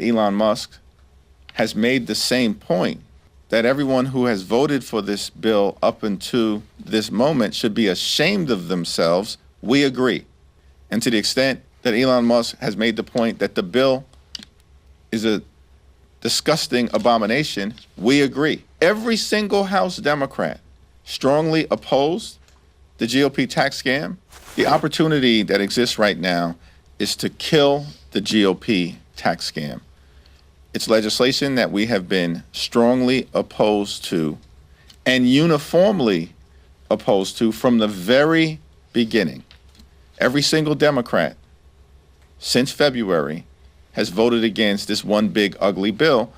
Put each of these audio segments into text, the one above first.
Elon Musk has made the same point, that everyone who has voted for this bill up until this moment should be ashamed of themselves. We agree. And to the extent that Elon Musk has made the point that the bill is a disgusting abomination, we agree. Every single House Democrat strongly opposed the GOP tax scam. The opportunity that exists right now is to kill the GOP tax scam. It's legislation that we have been strongly opposed to and uniformly opposed to from the very beginning. Every single Democrat since February has voted against this one big ugly bill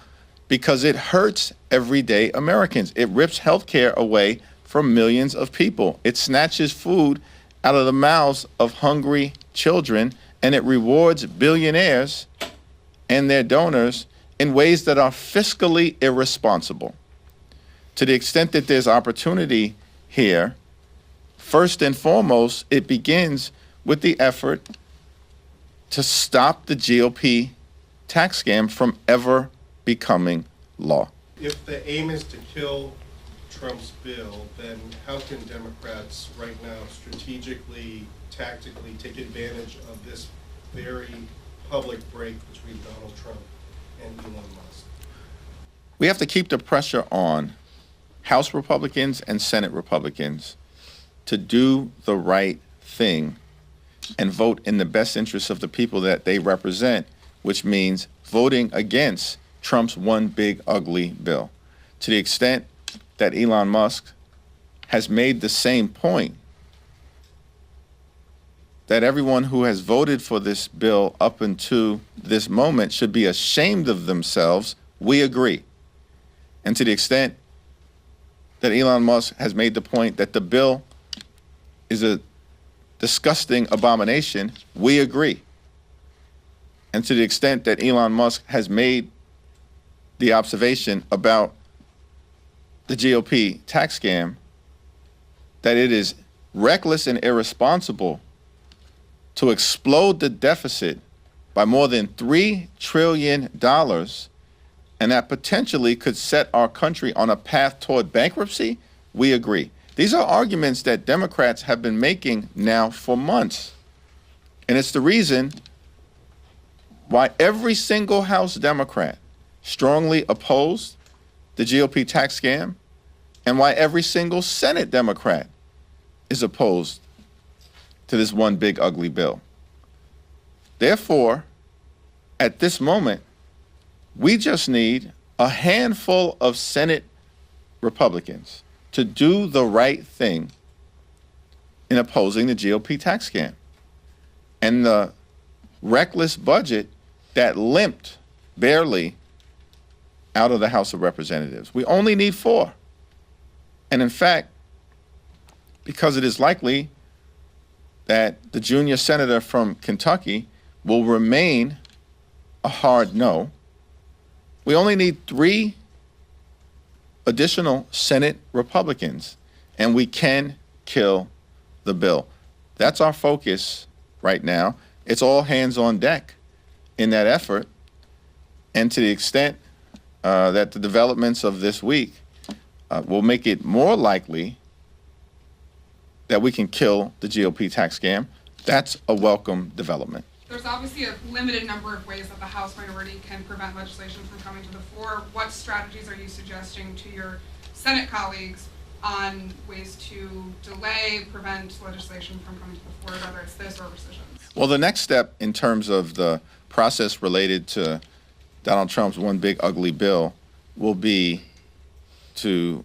because it hurts everyday Americans. It rips health care away from millions of people. It snatches food out of the mouths of hungry children, and it rewards billionaires and their donors in ways that are fiscally irresponsible. To the extent that there's opportunity here, first and foremost, it begins with the effort to stop the GOP tax scam from ever becoming law. If the aim is to kill Trump's bill, then how can Democrats right now strategically, tactically take advantage of this very public break between Donald Trump and Elon Musk? We have to keep the pressure on House Republicans and Senate Republicans to do the right thing and vote in the best interests of the people that they represent, which means voting against Trump's one big ugly bill. To the extent that Elon Musk has made the same point, that everyone who has voted for this bill up until this moment should be ashamed of themselves, we agree. And to the extent that Elon Musk has made the point that the bill is a disgusting abomination, we agree. And to the extent that Elon Musk has made the observation about the GOP tax scam, that it is reckless and irresponsible to explode the deficit by more than $3 trillion, and that potentially could set our country on a path toward bankruptcy, we agree. These are arguments that Democrats have been making now for months. And it's the reason why every single House Democrat strongly opposed the GOP tax scam, and why every single Senate Democrat is opposed to this one big ugly bill. Therefore, at this moment, we just need a handful of Senate Republicans to do the right thing in opposing the GOP tax scam. And the reckless budget that limped barely out of the House of Representatives. We only need 4. And in fact, because it is likely that the junior senator from Kentucky will remain a hard no, we only need 3 additional Senate Republicans, and we can kill the bill. That's our focus right now. It's all hands on deck in that effort. And to the extent that the developments of this week will make it more likely that we can kill the GOP tax scam, that's a welcome development. There's obviously a limited number of ways that the House minority can prevent legislation from coming to the fore. What strategies are you suggesting to your Senate colleagues on ways to delay, prevent legislation from coming to the fore, whether it's this or rescissions? Well, the next step in terms of the process related to Donald Trump's one big ugly bill will be to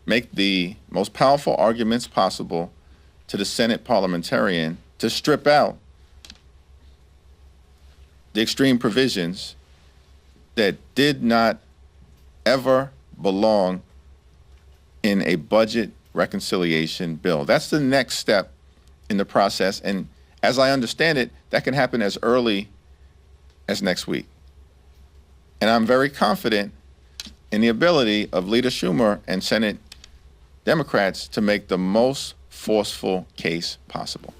make the most powerful arguments possible to the Senate parliamentarian to strip out the extreme provisions that did not ever belong in a budget reconciliation bill. That's the next step in the process. And as I understand it, that can happen as early as next week. And I'm very confident in the ability of Leader Schumer and Senate Democrats to make the most forceful case possible.